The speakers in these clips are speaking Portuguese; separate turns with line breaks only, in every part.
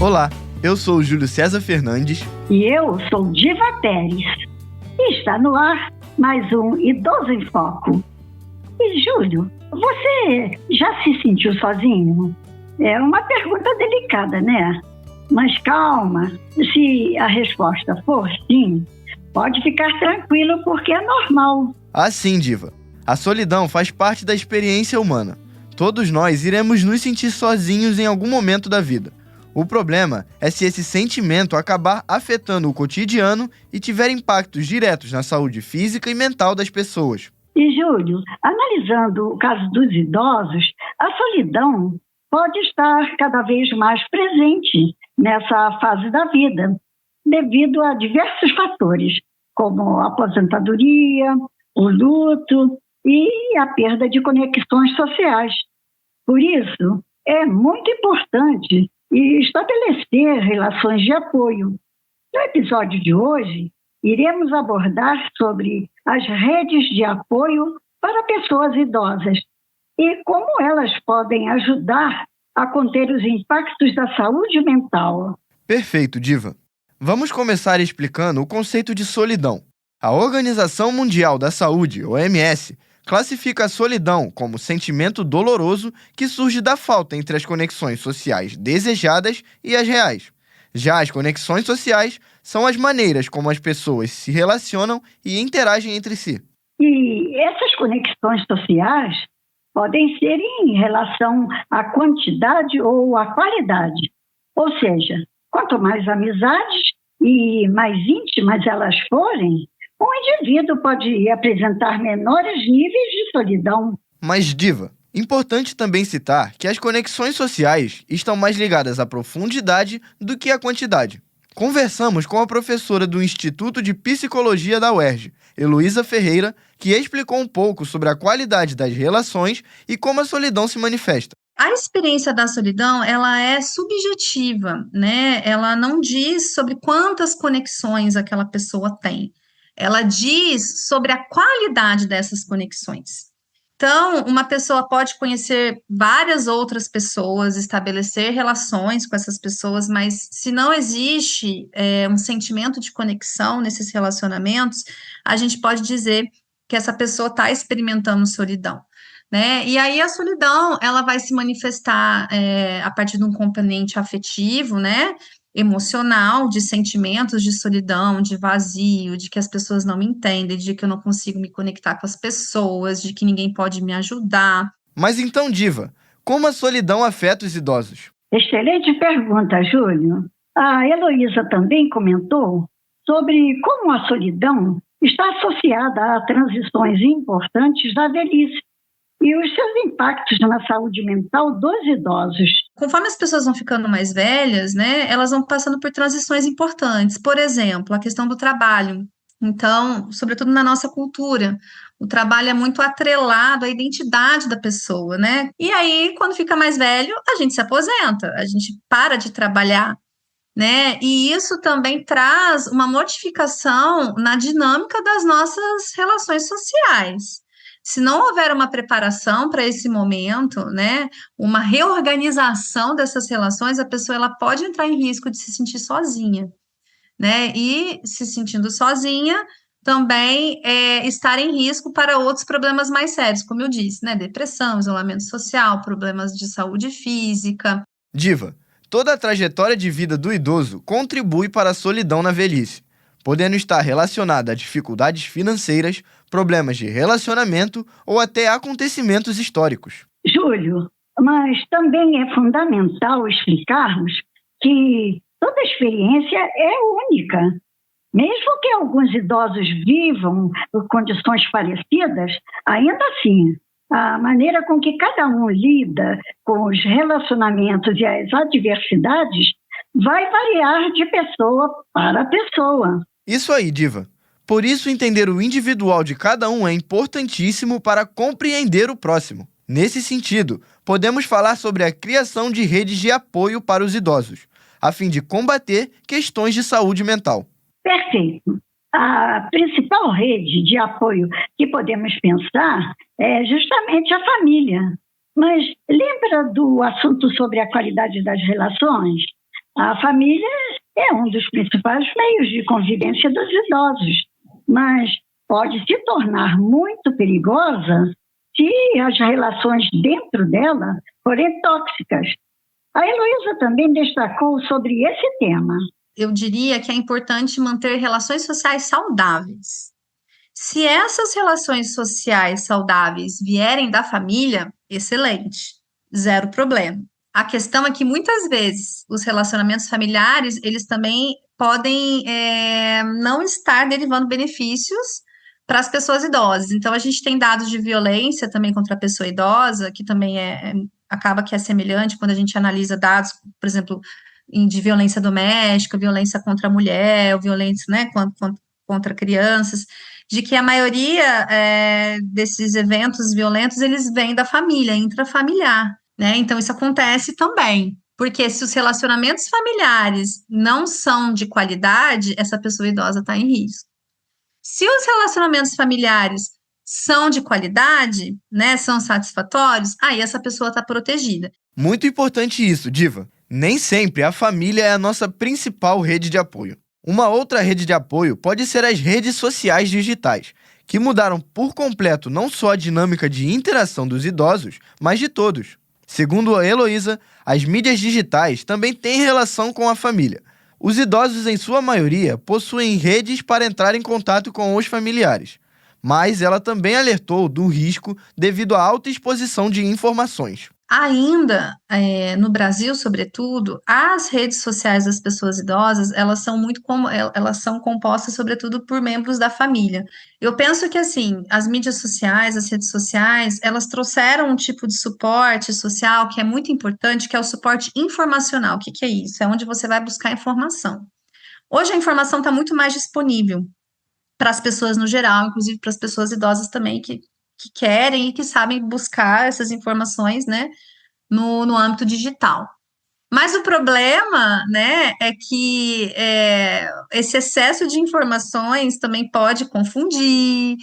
Olá, eu sou o Júlio César Fernandes.
E eu sou Diva Teres. E está no ar mais um Idoso em Foco. E Júlio, você já se sentiu sozinho? É uma pergunta delicada, né? Mas calma, se a resposta for sim, pode ficar tranquilo porque é normal.
Ah, sim, Diva. A solidão faz parte da experiência humana. Todos nós iremos nos sentir sozinhos em algum momento da vida. O problema é se esse sentimento acabar afetando o cotidiano e tiver impactos diretos na saúde física e mental das pessoas.
E Júlio, analisando o caso dos idosos, a solidão pode estar cada vez mais presente nessa fase da vida, devido a diversos fatores, como a aposentadoria, o luto e a perda de conexões sociais. Por isso, é muito importante estabelecer relações de apoio. No episódio de hoje, iremos abordar sobre as redes de apoio para pessoas idosas e como elas podem ajudar a conter os impactos da saúde mental.
Perfeito, Diva. Vamos começar explicando o conceito de solidão. A Organização Mundial da Saúde, OMS, classifica a solidão como sentimento doloroso que surge da falta entre as conexões sociais desejadas e as reais. Já as conexões sociais são as maneiras como as pessoas se relacionam e interagem entre si.
E essas conexões sociais podem ser em relação à quantidade ou à qualidade. Ou seja, quanto mais amizades e mais íntimas elas forem, o indivíduo pode apresentar menores níveis de solidão.
Mas, Diva, importante também citar que as conexões sociais estão mais ligadas à profundidade do que à quantidade. Conversamos com a professora do Instituto de Psicologia da UERJ, Heloísa Ferreira, que explicou um pouco sobre a qualidade das relações e como a solidão se manifesta.
A experiência da solidão, ela é subjetiva, né? Ela não diz sobre quantas conexões aquela pessoa tem. Ela diz sobre a qualidade dessas conexões. Então, uma pessoa pode conhecer várias outras pessoas, estabelecer relações com essas pessoas, mas se não existe um sentimento de conexão nesses relacionamentos, a gente pode dizer que essa pessoa está experimentando solidão, né? E aí a solidão, ela vai se manifestar a partir de um componente afetivo, né? Emocional, de sentimentos de solidão, de vazio, de que as pessoas não me entendem, de que eu não consigo me conectar com as pessoas, de que ninguém pode me ajudar.
Mas então, Diva, como a solidão afeta os idosos?
Excelente pergunta, Júlio. A Heloísa também comentou sobre como a solidão está associada a transições importantes da velhice e os seus impactos na saúde mental dos idosos.
Conforme as pessoas vão ficando mais velhas, né, elas vão passando por transições importantes. Por exemplo, a questão do trabalho. Então, sobretudo na nossa cultura, o trabalho é muito atrelado à identidade da pessoa, né? E aí, quando fica mais velho, a gente se aposenta, a gente para de trabalhar, né? E isso também traz uma modificação na dinâmica das nossas relações sociais. Se não houver uma preparação para esse momento, né, uma reorganização dessas relações, a pessoa ela pode entrar em risco de se sentir sozinha, né? E se sentindo sozinha, também estar em risco para outros problemas mais sérios, como eu disse, né? Depressão, isolamento social, problemas de saúde física.
Diva, toda a trajetória de vida do idoso contribui para a solidão na velhice, podendo estar relacionada a dificuldades financeiras, problemas de relacionamento ou até acontecimentos históricos.
Júlio, mas também é fundamental explicarmos que toda experiência é única. Mesmo que alguns idosos vivam por condições parecidas, ainda assim, a maneira com que cada um lida com os relacionamentos e as adversidades vai variar de pessoa para pessoa.
Isso aí, Diva. Por isso, entender o individual de cada um é importantíssimo para compreender o próximo. Nesse sentido, podemos falar sobre a criação de redes de apoio para os idosos, a fim de combater questões de saúde mental.
Perfeito. A principal rede de apoio que podemos pensar é justamente a família. Mas lembra do assunto sobre a qualidade das relações? A família é um dos principais meios de convivência dos idosos, mas pode se tornar muito perigosa se as relações dentro dela forem tóxicas. A Heloísa também destacou sobre esse tema.
Eu diria que é importante manter relações sociais saudáveis. Se essas relações sociais saudáveis vierem da família, excelente, zero problema. A questão é que muitas vezes os relacionamentos familiares, eles também podem não estar derivando benefícios para as pessoas idosas. Então, a gente tem dados de violência também contra a pessoa idosa, que também acaba que é semelhante quando a gente analisa dados, por exemplo, de violência doméstica, violência contra a mulher, violência, né, contra crianças, de que a maioria desses eventos violentos, eles vêm da família, intrafamiliar, né? Então, isso acontece também, porque se os relacionamentos familiares não são de qualidade, essa pessoa idosa está em risco. Se os relacionamentos familiares são de qualidade, né, são satisfatórios, aí essa pessoa está protegida.
Muito importante isso, Diva. Nem sempre a família é a nossa principal rede de apoio. Uma outra rede de apoio pode ser as redes sociais digitais, que mudaram por completo não só a dinâmica de interação dos idosos, mas de todos. Segundo a Heloísa, as mídias digitais também têm relação com a família. Os idosos, em sua maioria, possuem redes para entrar em contato com os familiares, mas ela também alertou do risco devido à alta exposição de informações.
Ainda, no Brasil, sobretudo, as redes sociais das pessoas idosas, elas são compostas, sobretudo, por membros da família. Eu penso que, assim, as mídias sociais, as redes sociais, elas trouxeram um tipo de suporte social que é muito importante, que é o suporte informacional. O que é isso? É onde você vai buscar informação. Hoje a informação está muito mais disponível para as pessoas no geral, inclusive para as pessoas idosas também, que querem e que sabem buscar essas informações, né, no âmbito digital. Mas o problema, né, é que esse excesso de informações também pode confundir,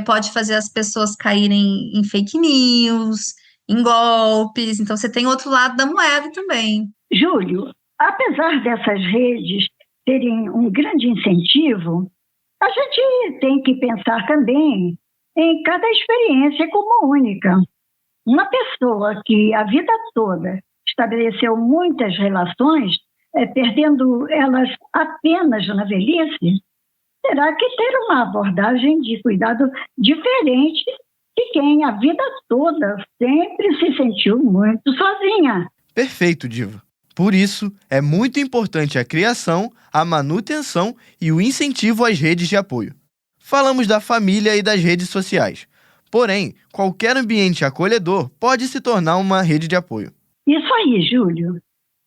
pode fazer as pessoas caírem em fake news, em golpes. Então, você tem outro lado da moeda também.
Júlio, apesar dessas redes terem um grande incentivo, a gente tem que pensar também em cada experiência como única. Uma pessoa que a vida toda estabeleceu muitas relações, perdendo elas apenas na velhice, terá que ter uma abordagem de cuidado diferente de quem a vida toda sempre se sentiu muito sozinha.
Perfeito, Diva. Por isso, é muito importante a criação, a manutenção e o incentivo às redes de apoio. Falamos da família e das redes sociais. Porém, qualquer ambiente acolhedor pode se tornar uma rede de apoio.
Isso aí, Júlio.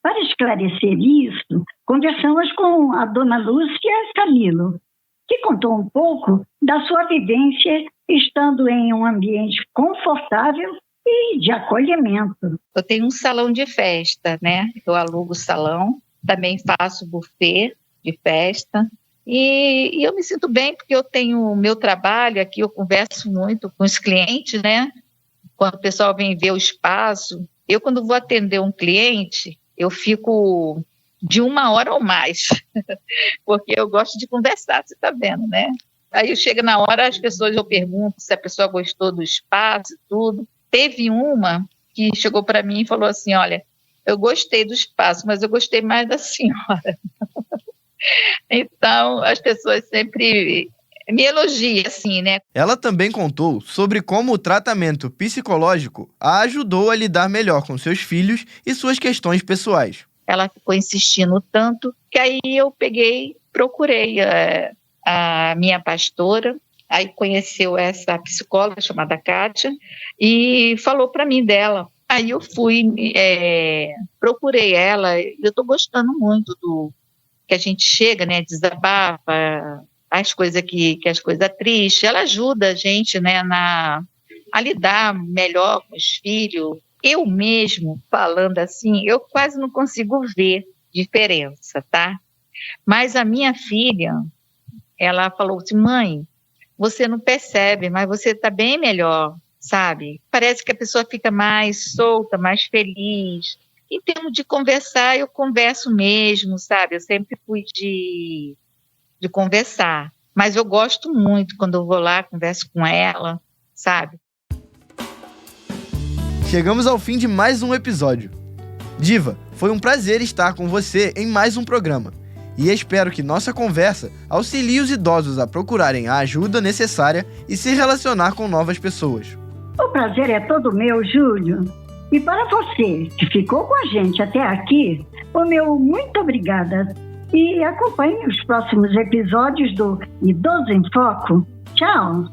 Para esclarecer isso, conversamos com a dona Lúcia Camilo, que contou um pouco da sua vivência estando em um ambiente confortável e de acolhimento.
Eu tenho um salão de festa, né? Eu alugo o salão, também faço buffet de festa. E eu me sinto bem porque eu tenho o meu trabalho aqui, eu converso muito com os clientes, né? Quando o pessoal vem ver o espaço, eu quando vou atender um cliente, eu fico de 1 hora ou mais, porque eu gosto de conversar, você está vendo, né? Aí chega na hora, as pessoas, eu pergunto se a pessoa gostou do espaço e tudo. Teve uma que chegou para mim e falou assim, olha, eu gostei do espaço, mas eu gostei mais da senhora. Então, as pessoas sempre me elogiam, assim, né?
Ela também contou sobre como o tratamento psicológico a ajudou a lidar melhor com seus filhos e suas questões pessoais.
Ela ficou insistindo tanto que aí eu procurei a minha pastora, aí conheceu essa psicóloga chamada Kátia e falou para mim dela. Aí eu procurei ela, eu estou gostando muito do que a gente chega, né, desabafa as coisas as coisas tristes, ela ajuda a gente, né, a lidar melhor com os filhos. Eu mesmo, falando assim, eu quase não consigo ver diferença, tá? Mas a minha filha, ela falou assim, mãe, você não percebe, mas você está bem melhor, sabe? Parece que a pessoa fica mais solta, mais feliz, Em termos de conversar, eu converso mesmo, sabe? Eu sempre fui de conversar. Mas eu gosto muito quando eu vou lá, converso com ela, sabe?
Chegamos ao fim de mais um episódio. Diva, foi um prazer estar com você em mais um programa. E espero que nossa conversa auxilie os idosos a procurarem a ajuda necessária e se relacionar com novas pessoas.
O prazer é todo meu, Júlio. E para você que ficou com a gente até aqui, o meu muito obrigada. E acompanhe os próximos episódios do Idoso em Foco. Tchau!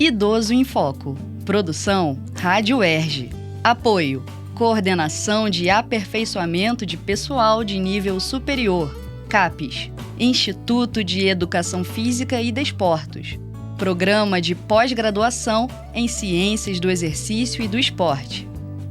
Idoso em Foco. Produção Rádio UERJ. Apoio: Coordenação de Aperfeiçoamento de Pessoal de Nível Superior, CAPES, Instituto de Educação Física e Desportos. Programa de Pós-Graduação em Ciências do Exercício e do Esporte.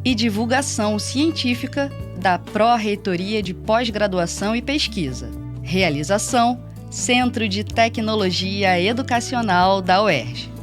E divulgação científica da Pró-Reitoria de Pós-Graduação e Pesquisa. Realização: Centro de Tecnologia Educacional da UERJ.